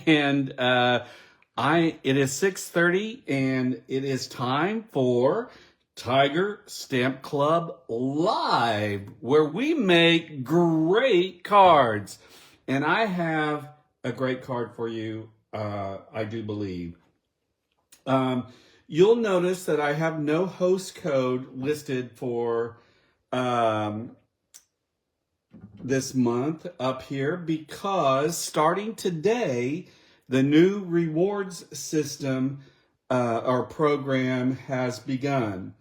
and it is 6:30, and it is time for Tiger Stamp Club Live, where we make great cards. And I have a great card for you, I do believe. You'll notice that I have no host code listed for this month up here, because starting today, the new rewards system or program has begun.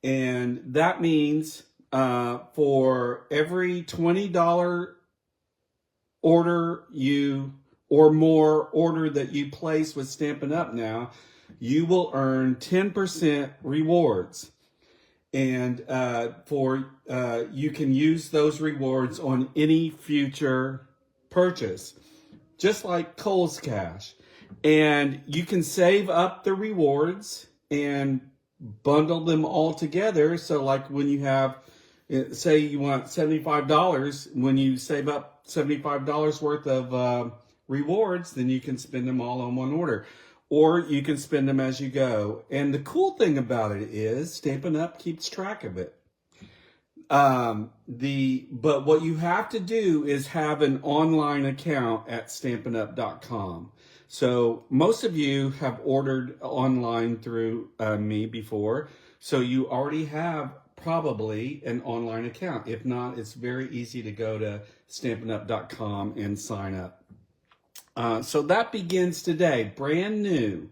And that means for every $20 order or more order that you place with Stampin' Up! Now, you will earn 10% rewards. And you can use those rewards on any future purchase, just like Kohl's Cash. And you can save up the rewards and bundle them all together. So like when you have, say you want $75, when you save up $75 worth of rewards, then you can spend them all on one order. Or you can spend them as you go. And the cool thing about it is Stampin' Up! Keeps track of it. But what you have to do is have an online account at stampinup.com. So most of you have ordered online through me before. So you already have probably an online account. If not, it's very easy to go to stampinup.com and sign up. So that begins today, brand new.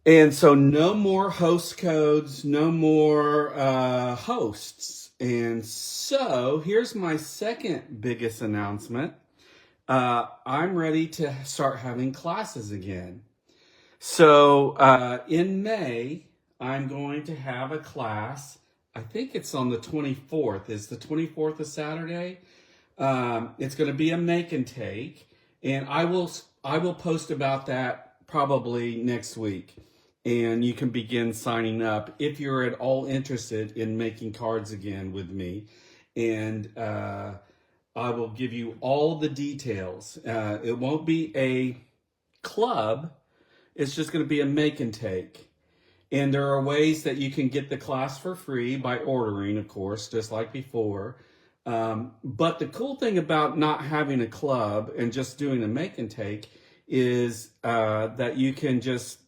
And so no more host codes, no more hosts. And so here's my second biggest announcement. I'm ready to start having classes again. So in May, I'm going to have a class. I think it's on the 24th. Is the 24th a Saturday? It's going to be a make and take. And I will post about that probably next week. And you can begin signing up if you're at all interested in making cards again with me. And I will give you all the details. It won't be a club. It's just going to be a make and take. And there are ways that you can get the class for free by ordering, of course, just like before. But the cool thing about not having a club and just doing a make and take is that you can just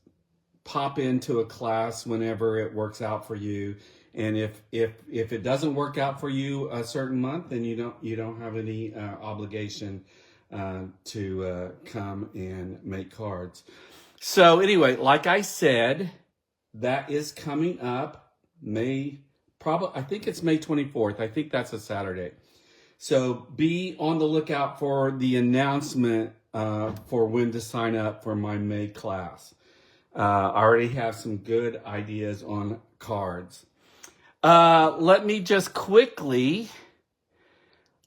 pop into a class whenever it works out for you. And if it doesn't work out for you a certain month, then you don't have any obligation to come and make cards. So anyway, like I said, that is coming up I think it's May 24th. I think that's a Saturday. So be on the lookout for the announcement for when to sign up for my May class. I already have some good ideas on cards. Let me just quickly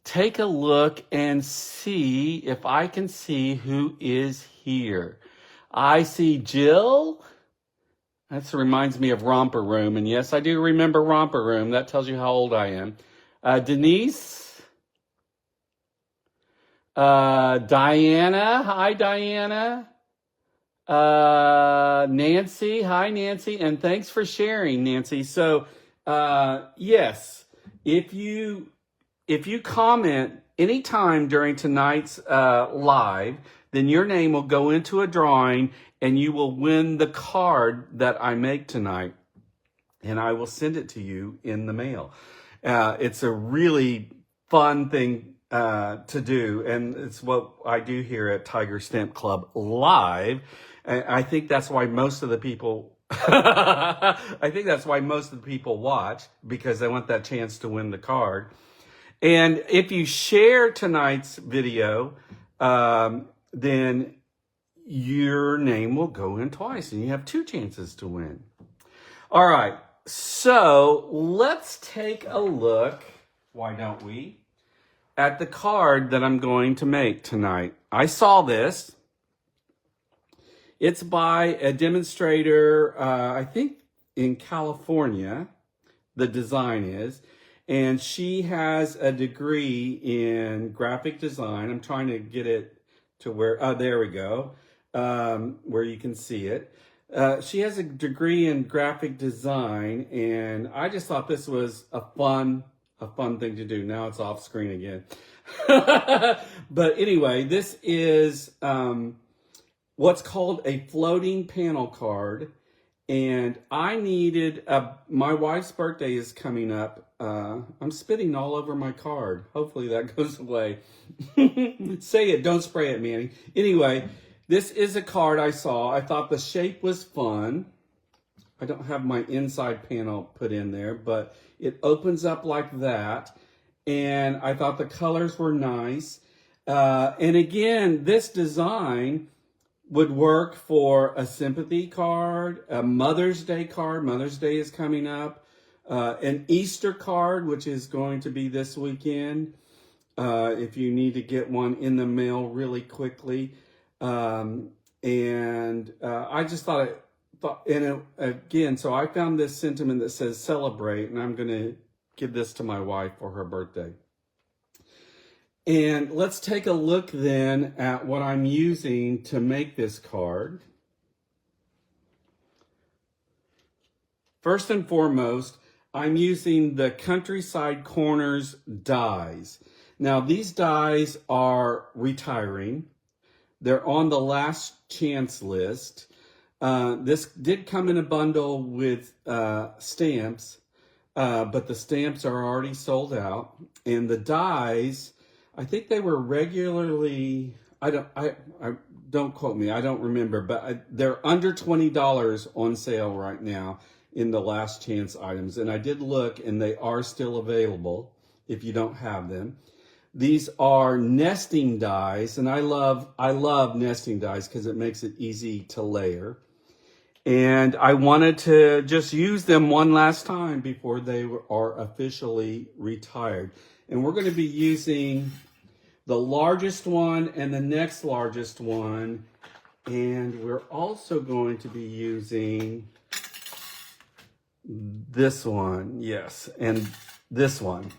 take a look and see if I can see who is here. I see Jill. That reminds me of Romper Room. And yes, I do remember Romper Room. That tells you how old I am. Denise. Diana. Hi, Diana. Nancy. Hi, Nancy. And thanks for sharing, Nancy. So, yes, if you comment anytime during tonight's live, then your name will go into a drawing and you will win the card that I make tonight. And I will send it to you in the mail. It's a really fun thing to do. And it's what I do here at Tiger Stamp Club Live. I think that's why most of the people watch, because they want that chance to win the card. And if you share tonight's video, then your name will go in twice and you have two chances to win. All right, so let's take a look, why don't we, at the card that I'm going to make tonight. I saw this. It's by a demonstrator, I think in California, the design is, and she has a degree in graphic design. I'm trying to get it to where, oh, there we go, where you can see it. She has a degree in graphic design, and I just thought this was a fun thing to do. Now it's off screen again. But anyway, this is what's called a floating panel card. And I needed, my wife's birthday is coming up. I'm spitting all over my card. Hopefully that goes away. Say it, don't spray it, Manny. Anyway, this is a card I saw. I thought the shape was fun. I don't have my inside panel put in there, but it opens up like that. And I thought the colors were nice. And again, this design would work for a sympathy card, a Mother's Day card. Mother's Day is coming up. An Easter card, which is going to be this weekend. If you need to get one in the mail really quickly. I just thought, again, so I found this sentiment that says celebrate, and I'm going to give this to my wife for her birthday. And let's take a look then at what I'm using to make this card. First and foremost, I'm using the Countryside Corners dies. Now, these dies are retiring. They're on the last chance list. This did come in a bundle with stamps, but the stamps are already sold out. And the dies, I think they were regularly, I don't quote me, I don't remember, but they're under $20 on sale right now in the last chance items. And I did look, and they are still available if you don't have them. These are nesting dies, and I love nesting dies because it makes it easy to layer. And I wanted to just use them one last time before they are officially retired. And we're going to be using the largest one and the next largest one. And we're also going to be using this one, yes, and this one.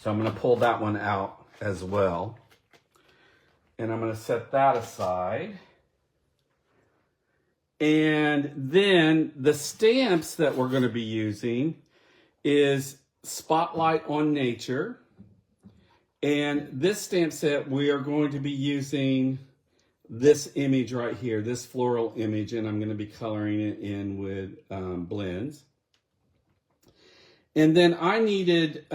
So I'm going to pull that one out as well. And I'm going to set that aside. And then the stamps that we're going to be using is Spotlight on Nature. And this stamp set, we are going to be using this image right here, this floral image, and I'm going to be coloring it in with blends. And then I needed,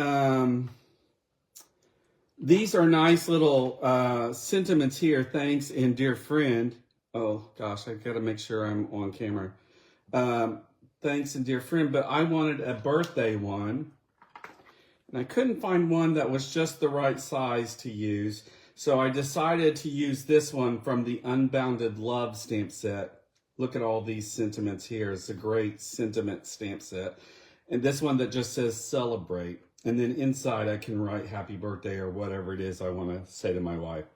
these are nice little sentiments here. Thanks, and dear friend. Oh gosh, I got to make sure I'm on camera. Thanks, and dear friend, but I wanted a birthday one. And I couldn't find one that was just the right size to use. So I decided to use this one from the Unbounded Love stamp set. Look at all these sentiments here. It's a great sentiment stamp set. And this one that just says celebrate. And then inside I can write happy birthday or whatever it is I want to say to my wife.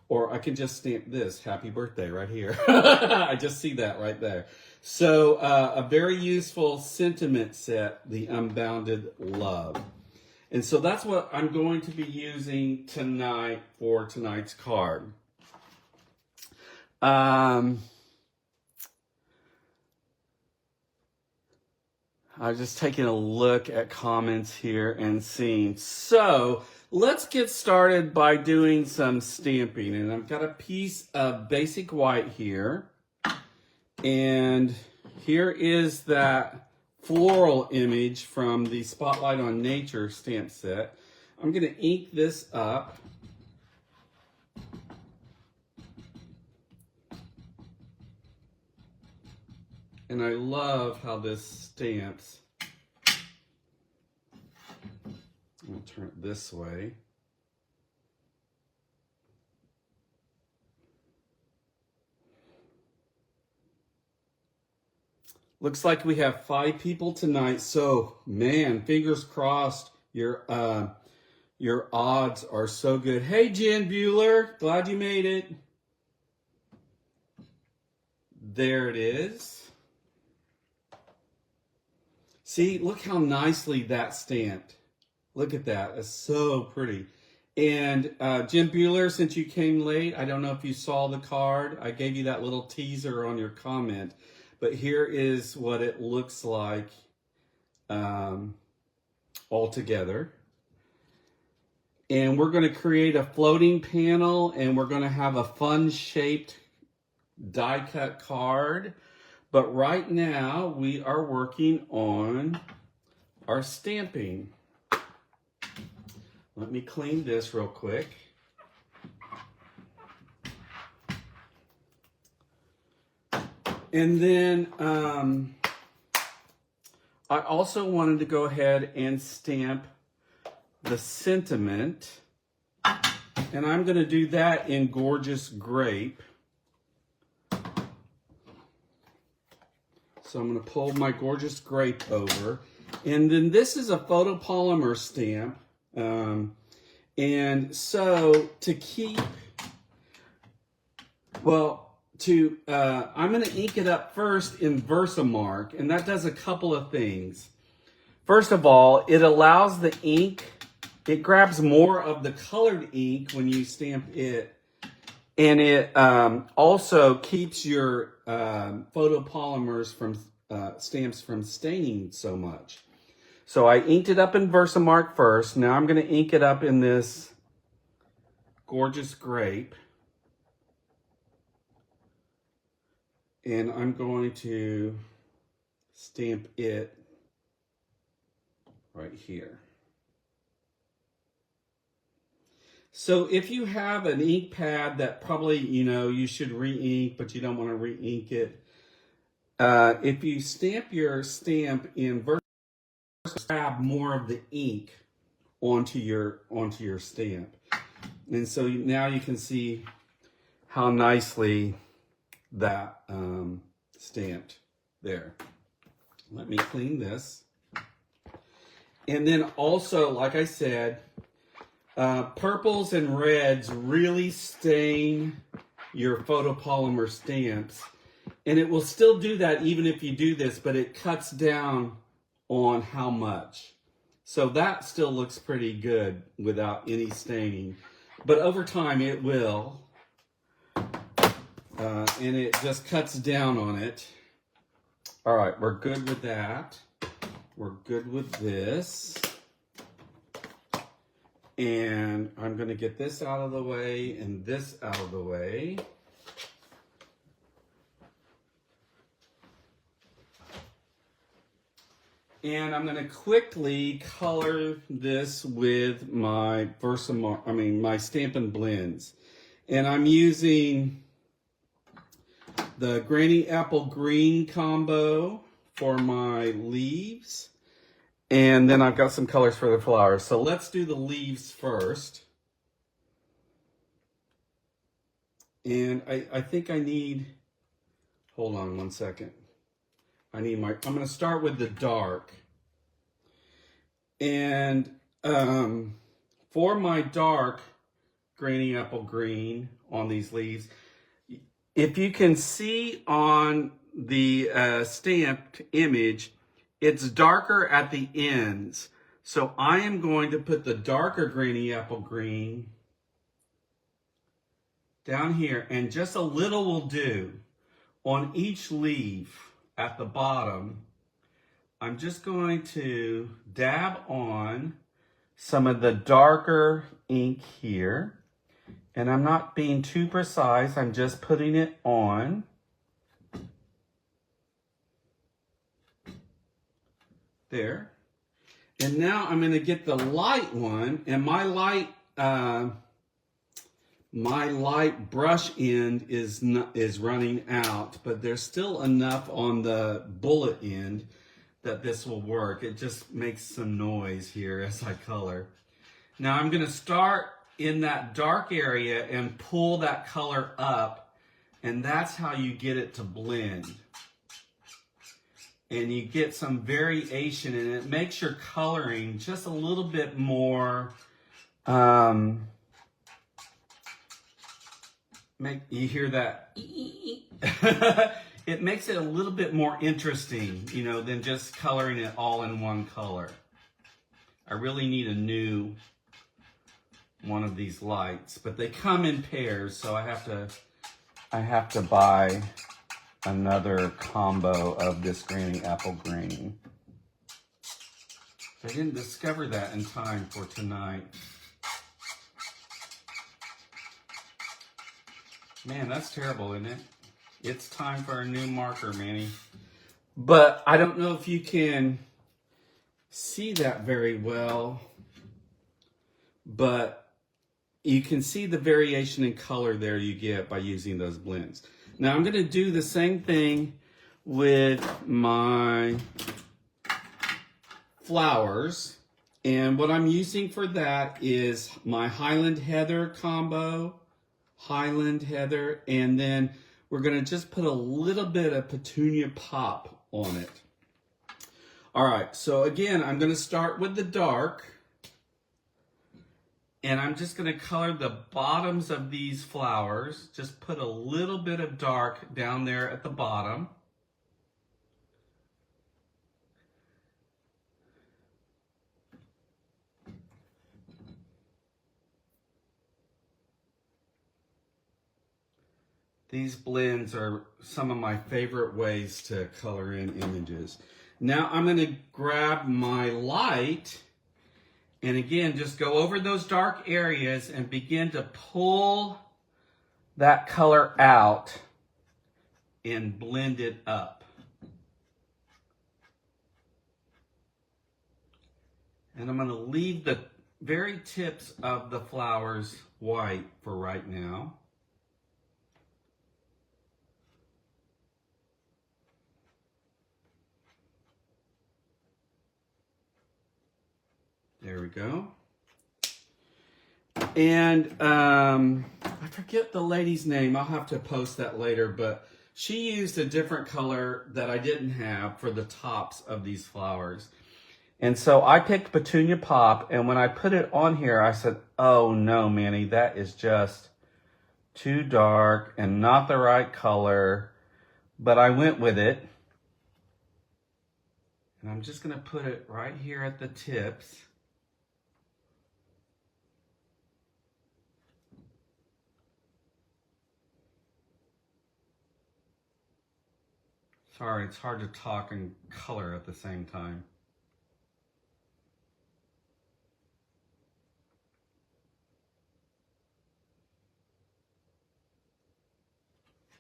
Or I can just stamp this, happy birthday, right here. I just see that right there. So a very useful sentiment set, the Unbounded Love. And so that's what I'm going to be using tonight for tonight's card. I was just taking a look at comments here and seeing. So let's get started by doing some stamping. And I've got a piece of basic white here. And here is that floral image from the Spotlight on Nature stamp set. I'm going to ink this up. And I love how this stamps. I'm going to turn it this way. Looks like we have 5 people tonight. So, man, fingers crossed. Your odds are so good. Hey, Jen Bueller, glad you made it. There it is. See, look how nicely that's stamped. Look at that. It's so pretty. And Jim Bueller, since you came late, I don't know if you saw the card. I gave you that little teaser on your comment. But here is what it looks like all together. And we're going to create a floating panel, and we're going to have a fun-shaped die-cut card. But right now, we are working on our stamping. Let me clean this real quick. And then I also wanted to go ahead and stamp the sentiment. And I'm going to do that in Gorgeous Grape. So I'm going to pull my Gorgeous Grape over. And then this is a photopolymer stamp. And so to keep, well, I'm going to ink it up first in Versamark, and that does a couple of things. First of all, it allows the ink, it grabs more of the colored ink when you stamp it, and it also keeps your photopolymers from stamps from staining so much. So I inked it up in Versamark first. Now I'm going to ink it up in this Gorgeous Grape. And I'm going to stamp it right here. So if you have an ink pad that probably, you should re-ink, but you don't want to re-ink it. If you stamp your stamp in Versamark, grab more of the ink onto your stamp. And so now you can see how nicely that stamped there. Let me clean this. And then also, like I said, purples and reds really stain your photopolymer stamps. And it will still do that even if you do this, but it cuts down on how much. So that still looks pretty good without any staining. But over time it will. And it just cuts down on it. All right, we're good with that. We're good with this. And I'm going to get this out of the way and this out of the way. And I'm going to quickly color this with my my Stampin' Blends. And I'm using the Granny Apple Green combo for my leaves. And then I've got some colors for the flowers. So let's do the leaves first. And I think I need, hold on one second. I'm going to start with the dark. And for my dark Granny Apple Green on these leaves, if you can see on the stamped image, it's darker at the ends. So I am going to put the darker Granny Apple Green down here, and just a little will do on each leaf. At the bottom, I'm just going to dab on some of the darker ink here. And I'm not being too precise, I'm just putting it on. There. And now I'm going to get the light one, and my light brush end is running out, but there's still enough on the bullet end that this will work. It just makes some noise here as I color. Now I'm going to start in that dark area and pull that color up, and that's how you get it to blend. And you get some variation, and it makes your coloring just a little bit more you hear that? It makes it a little bit more interesting, than just coloring it all in one color. I really need a new one of these lights, but they come in pairs, so I have to buy another combo of this granny apple green. I didn't discover that in time for tonight. Man, that's terrible, isn't it? It's time for a new marker, Manny. But I don't know if you can see that very well, but you can see the variation in color there you get by using those blends. Now I'm going to do the same thing with my flowers, and what I'm using for that is my Highland Heather combo, Highland Heather, and then we're going to just put a little bit of Petunia Pop on it. All right, so again, I'm going to start with the dark, and I'm just going to color the bottoms of these flowers. Just put a little bit of dark down there at the bottom. These blends are some of my favorite ways to color in images. Now I'm going to grab my light and again just go over those dark areas and begin to pull that color out and blend it up. And I'm going to leave the very tips of the flowers white for right now. There we go. And I forget the lady's name. I'll have to post that later, but she used a different color that I didn't have for the tops of these flowers. And so I picked Petunia Pop, and when I put it on here, I said, oh no, Manny, that is just too dark and not the right color. But I went with it. And I'm just going to put it right here at the tips. Sorry, it's hard to talk and color at the same time.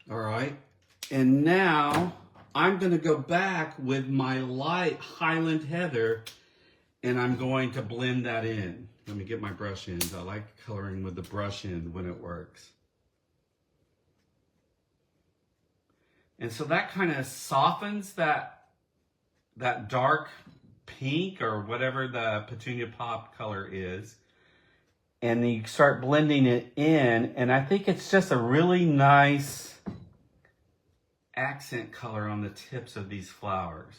All right, and now I'm going to go back with my light Highland Heather, and I'm going to blend that in. Let me get my brush end. I like coloring with the brush end when it works. And so that kind of softens that dark pink or whatever the Petunia Pop color is. And then you start blending it in, and I think it's just a really nice accent color on the tips of these flowers.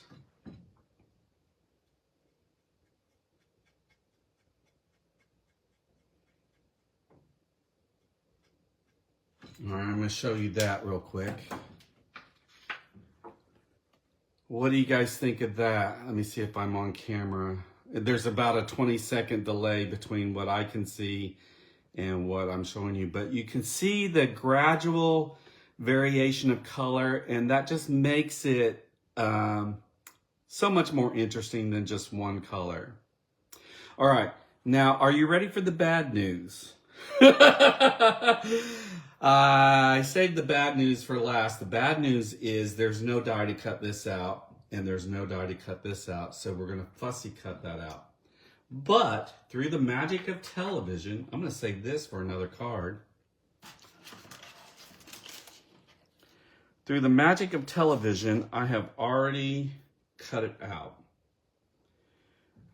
All right, I'm going to show you that real quick. What do you guys think of that? Let me see if I'm on camera. There's about a 20-second delay between what I can see and what I'm showing you, but you can see the gradual variation of color, and that just makes it so much more interesting than just one color. All right, now are you ready for the bad news? I saved the bad news for last. The bad news is there's no die to cut this out, and there's no die to cut this out, so we're going to fussy cut that out. But through the magic of television, I'm going to save this for another card. Through the magic of television, I have already cut it out.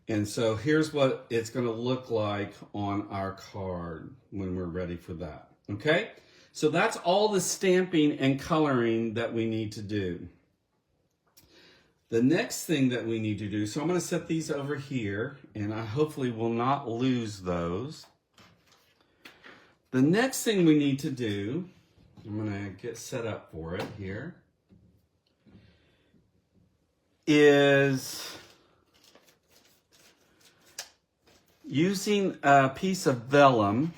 And so here's what it's going to look like on our card when we're ready for that. Okay? So that's all the stamping and coloring that we need to do. The next thing that we need to do, so I'm going to set these over here, and I hopefully will not lose those. The next thing we need to do, I'm going to get set up for it here, is using a piece of vellum.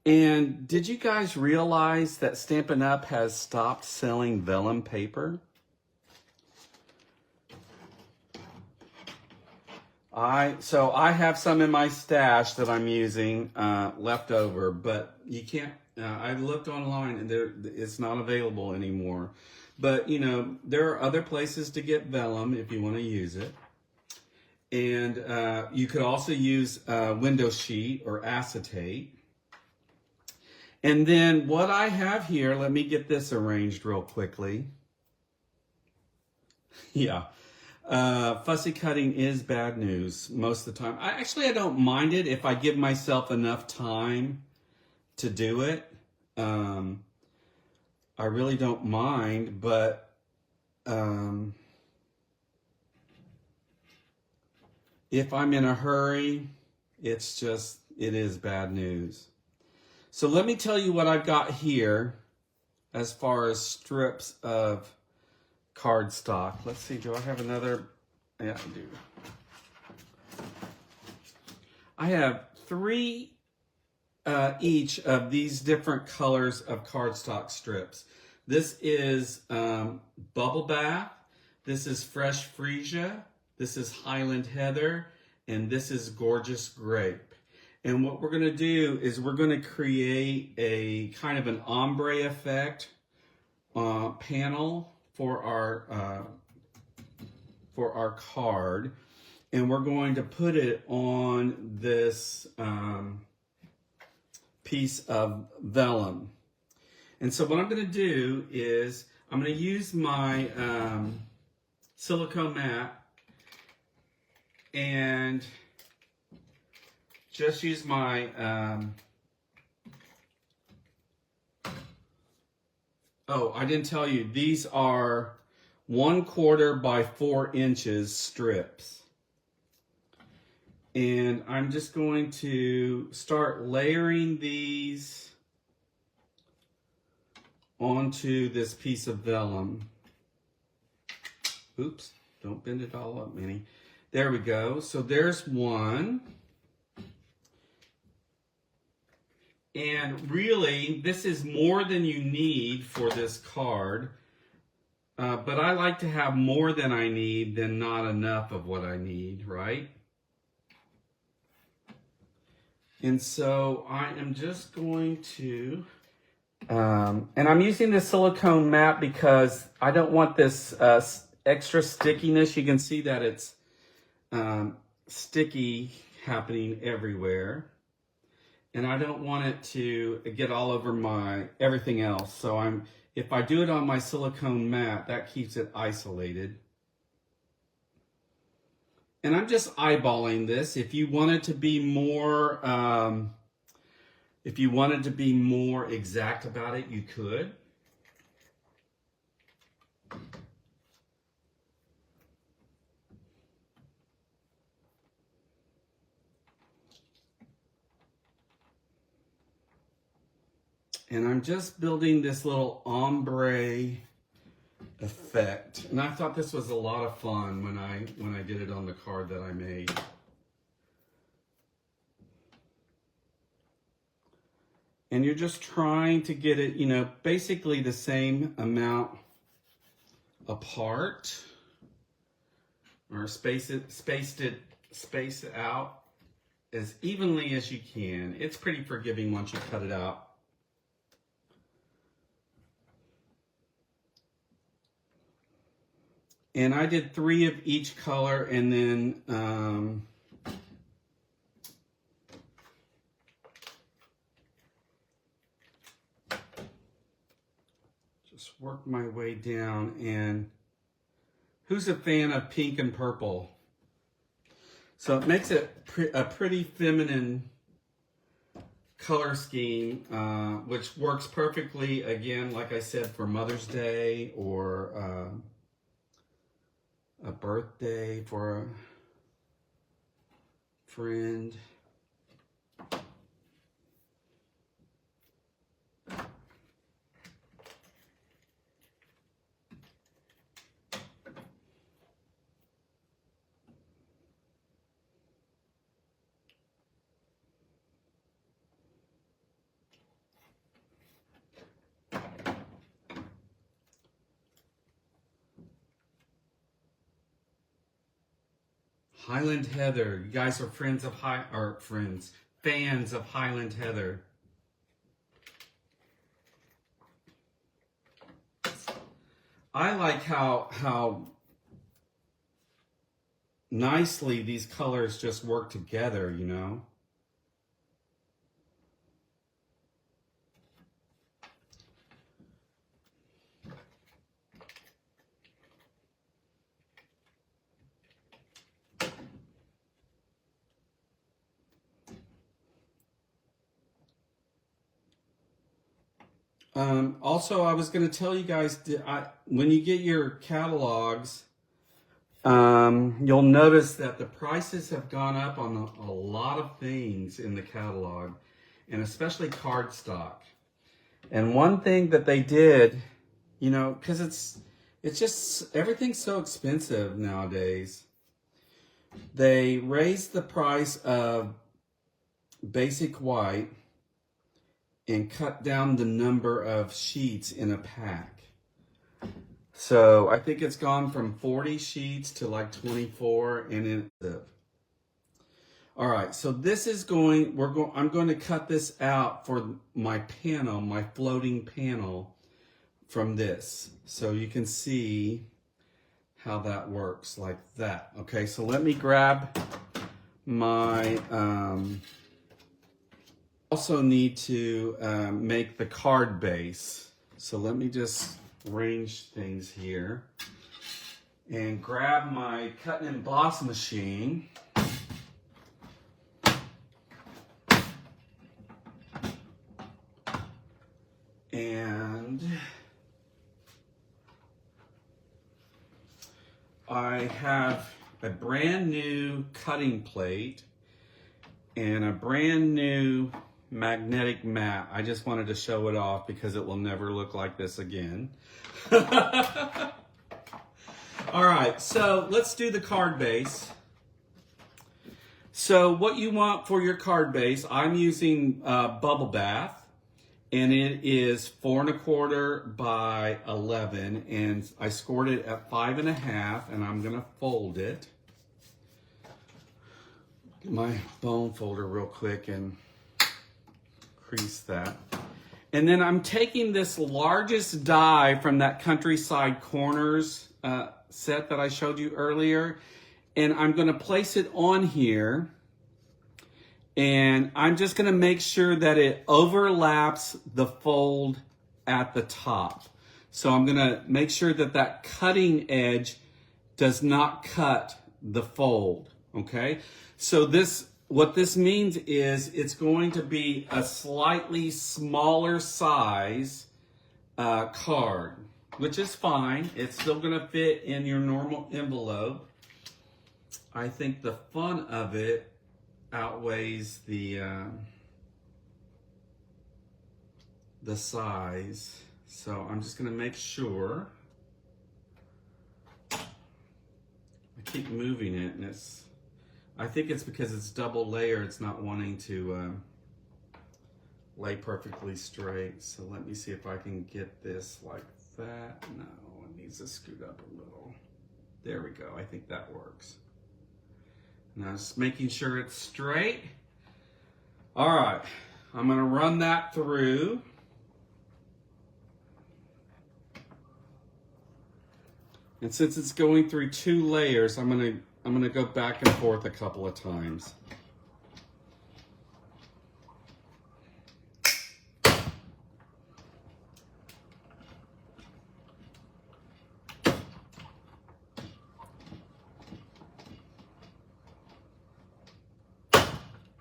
And did you guys realize that Stampin' Up! Has stopped selling vellum paper? So I have some in my stash that I'm using left over, but you can't. I looked online and it's not available anymore. But you know, there are other places to get vellum if you want to use it, and you could also use window sheet or acetate. And then what I have here, let me get this arranged real quickly. Yeah. Fussy cutting is bad news most of the time. I don't mind it if I give myself enough time to do it. I really don't mind, but if I'm in a hurry, it is bad news. So let me tell you what I've got here as far as strips of cardstock. Let's see, do I have another? Yeah, I do. I have 3 each of these different colors of cardstock strips. This is Bubble Bath, this is Fresh Freesia, this is Highland Heather, and this is Gorgeous Grape. And what we're going to do is we're going to create a kind of an ombre effect panel for our card, and we're going to put it on this piece of vellum. And so what I'm going to do is I'm going to use my silicone mat and just use my oh, I didn't tell you, these are 1/4 by 4 inches strips. And I'm just going to start layering these onto this piece of vellum. Oops, don't bend it all up, Minnie. There we go. So there's one. And really, this is more than you need for this card. But I like to have more than I need than not enough of what I need, right? And so I am just going to, and I'm using this silicone mat because I don't want this extra stickiness. You can see that it's sticky happening everywhere. And I don't want it to get all over my everything else. So if I do it on my silicone mat, that keeps it isolated. And I'm just eyeballing this. If you wanted to be more, exact about it, you could. And I'm just building this little ombre effect. And I thought this was a lot of fun when I did it on the card that I made. And you're just trying to get it, you know, basically the same amount apart, or space it out as evenly as you can. It's pretty forgiving once you cut it out. And I did 3 of each color, and then just work my way down. And who's a fan of pink and purple? So it makes it a pretty feminine color scheme, which works perfectly, again, like I said, for Mother's Day or a birthday for a friend. Highland Heather. You guys are fans of Highland Heather. I like how nicely these colors just work together, you know. Also, I was going to tell you guys, when you get your catalogs, you'll notice that the prices have gone up on a lot of things in the catalog, and especially cardstock. And one thing that they did, you know, because it's just, everything's so expensive nowadays. They raised the price of basic white and cut down the number of sheets in a pack. So I think it's gone from 40 sheets to like 24, and all right, so this is I'm going to cut this out for my panel, my floating panel from this. So you can see how that works like that. Okay, so let me grab my, also need to make the card base. So let me just arrange things here and grab my cut and emboss machine. And I have a brand new cutting plate and a brand new magnetic mat. I just wanted to show it off because it will never look like this again. All right, so let's do the card base. So what you want for your card base, I'm using Bubble Bath, and it is 4 1/4 by 11, and I scored it at 5 1/2, and I'm gonna fold it. Get my bone folder real quick and crease that. And then I'm taking this largest die from that Countryside Corners set that I showed you earlier, and I'm gonna place it on here, and I'm just gonna make sure that it overlaps the fold at the top. So I'm gonna make sure that that cutting edge does not cut the fold, okay? So what this means is it's going to be a slightly smaller size card, which is fine. It's still gonna fit in your normal envelope. I think the fun of it outweighs the size. So I'm just gonna make sure. I keep moving it, and I think it's because it's double layer, it's not wanting to lay perfectly straight. So let me see if I can get this like that. No, it needs to scoot up a little. There we go, I think that works. Now just making sure it's straight. All right, I'm gonna run that through. And since it's going through 2 layers, I'm gonna go back and forth a couple of times.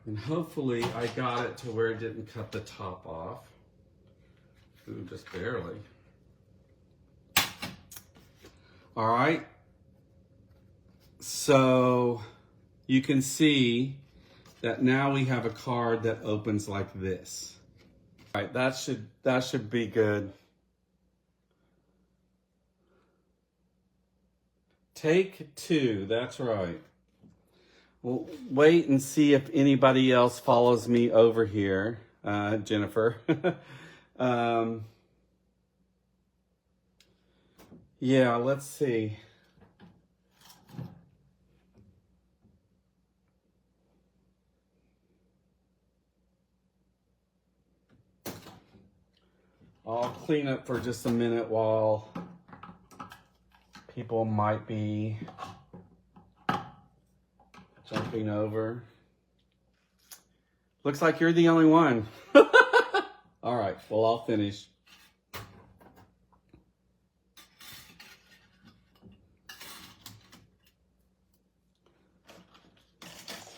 And hopefully I got it to where it didn't cut the top off. Ooh, just barely. All right. So you can see that now we have a card that opens like this. All right, that should be good. Take 2, that's right. We'll wait and see if anybody else follows me over here, Jennifer. Yeah, let's see. I'll clean up for just a minute while people might be jumping over. Looks like you're the only one. All right, well, I'll finish.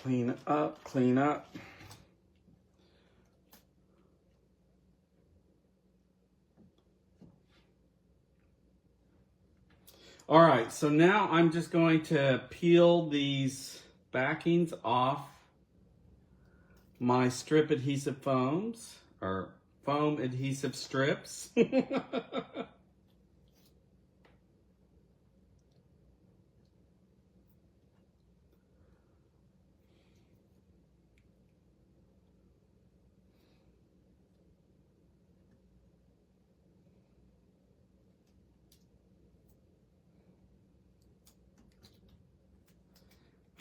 Clean up, clean up. All right, so now I'm just going to peel these backings off my strip adhesive foams, or foam adhesive strips.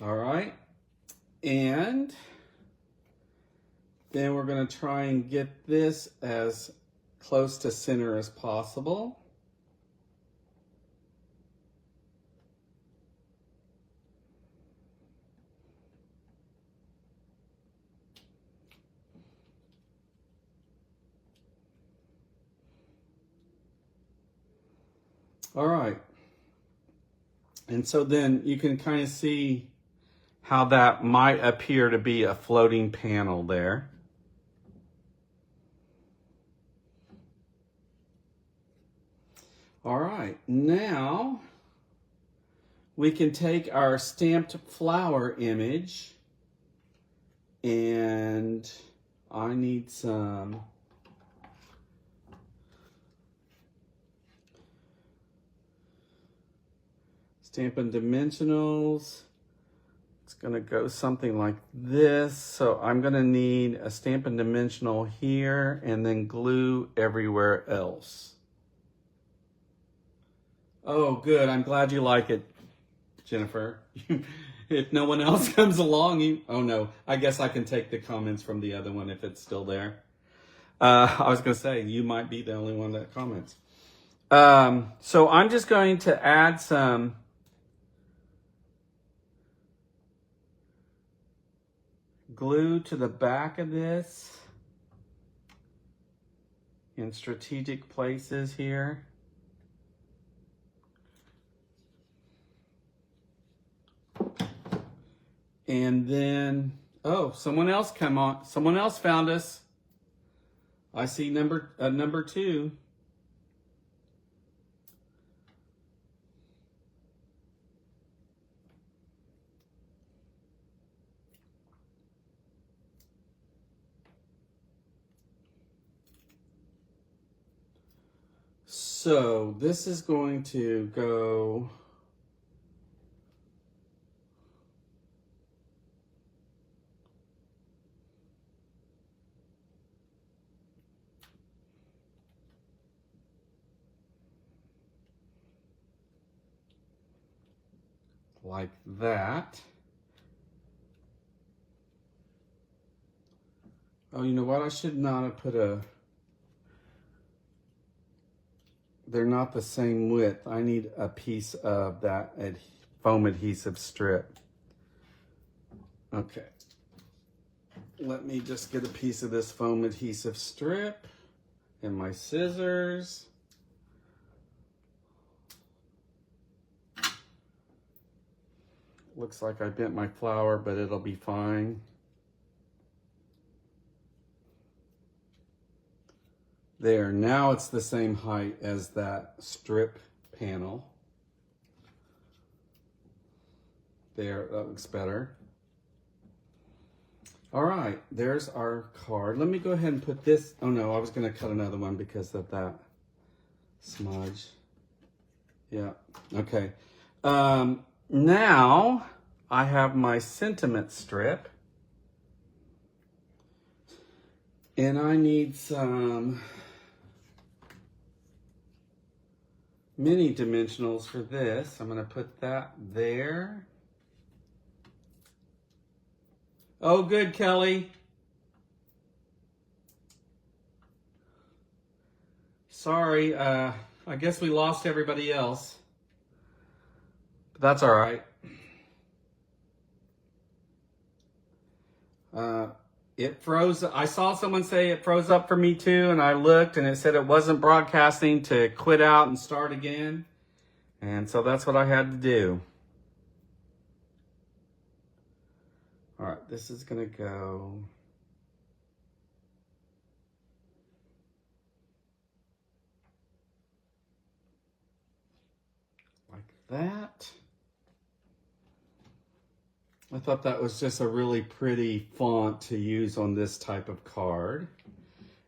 All right, and then we're going to try and get this as close to center as possible. All right, and so then you can kind of see how that might appear to be a floating panel there. All right, now we can take our stamped flower image, and I need some Stampin' Dimensionals. It's gonna go something like this. So I'm gonna need a Stampin' Dimensional here and then glue everywhere else. Oh, good. I'm glad you like it, Jennifer. If no one else comes along, oh no, I guess I can take the comments from the other one if it's still there. I was gonna say, you might be the only one that comments. So I'm just going to add some glue to the back of this in strategic places here. And then, oh, someone else come on. Someone else found us. I see number 2. So this is going to go like that. Oh, you know what? I should not have put a... They're not the same width. I need a piece of that foam adhesive strip. Okay. Let me just get a piece of this foam adhesive strip and my scissors. Looks like I bent my flower, but it'll be fine. There, now it's the same height as that strip panel. There, that looks better. All right, there's our card. Let me go ahead and put this, oh no, I was gonna cut another one because of that smudge. Yeah, okay. Now I have my sentiment strip. And I need some mini dimensionals for this. I'm going to put that there. Oh, good, Kelly. Sorry, I guess we lost everybody else. But that's all right. It froze. I saw someone say it froze up for me too, and I looked and it said it wasn't broadcasting to quit out and start again. And so that's what I had to do. All right, this is gonna go. Like that. I thought that was just a really pretty font to use on this type of card.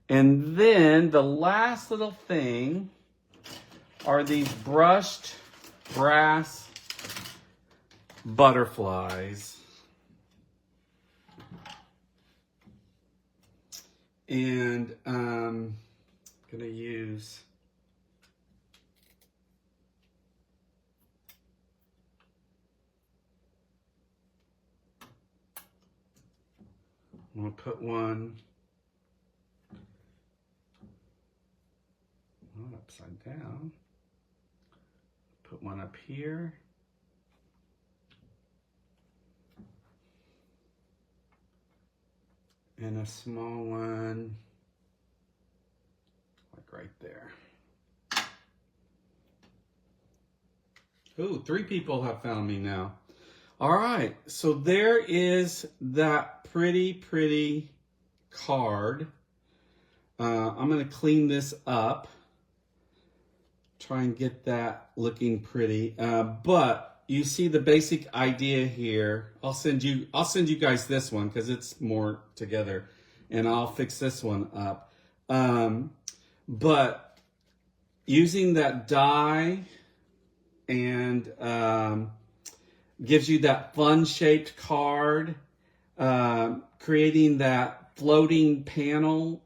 And then the last little thing are these brushed brass butterflies. And I'm gonna use I'm gonna put one upside down. Put one up here. And a small one, like right there. Ooh, 3 people have found me now. All right, so there is that pretty card. I'm gonna clean this up. Try and get that looking pretty. But you see the basic idea here. I'll send you guys this one because it's more together, and I'll fix this one up. But using that die and gives you that fun shaped card, creating that floating panel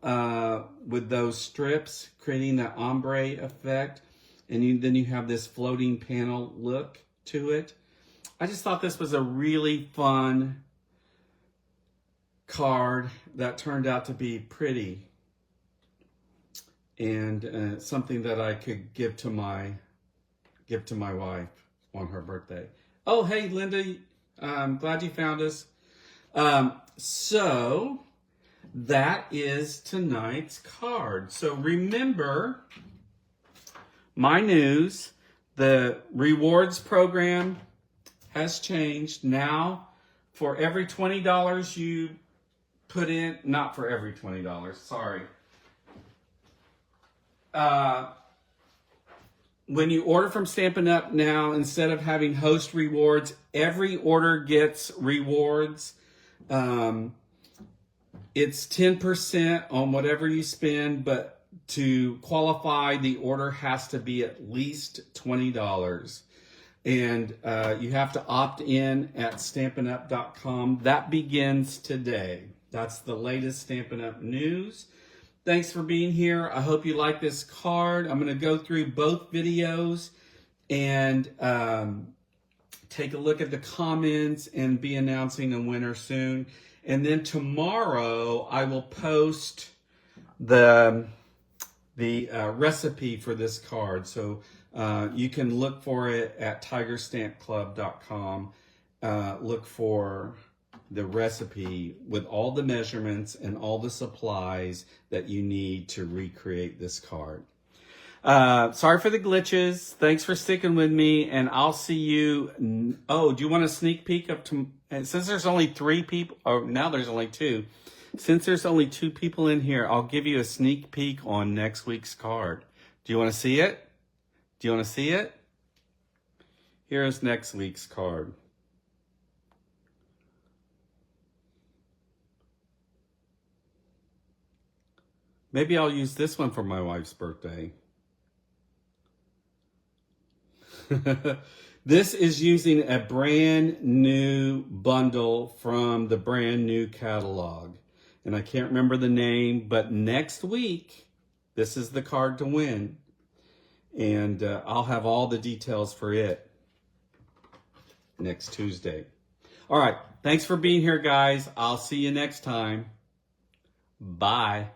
with those strips, creating that ombre effect. And then you have this floating panel look to it. I just thought this was a really fun card that turned out to be pretty. And something that I could give to my wife on her birthday. Oh, hey, Linda, I'm glad you found us. So that is tonight's card. So remember, my news, the rewards program has changed. Now, for every $20 you put in, not for every $20, sorry. When you order from Stampin' Up! Now, instead of having host rewards, every order gets rewards. It's 10% on whatever you spend, but to qualify, the order has to be at least $20. And you have to opt in at Stampin'Up.com. That begins today. That's the latest Stampin' Up! News. Thanks for being here. I hope you like this card. I'm going to go through both videos and take a look at the comments and be announcing a winner soon. And then tomorrow I will post the recipe for this card. So you can look for it at tigerstampclub.com. Look for the recipe with all the measurements and all the supplies that you need to recreate this card. Sorry for the glitches. Thanks for sticking with me, and I'll see you. Oh, do you want a sneak peek up to, and since there's only 3 people, or now there's only 2. Since there's only 2 people in here, I'll give you a sneak peek on next week's card. Do you want to see it? Do you want to see it? Here's next week's card. Maybe I'll use this one for my wife's birthday. This is using a brand new bundle from the brand new catalog. And I can't remember the name, but next week, this is the card to win. And I'll have all the details for it next Tuesday. All right. Thanks for being here, guys. I'll see you next time. Bye.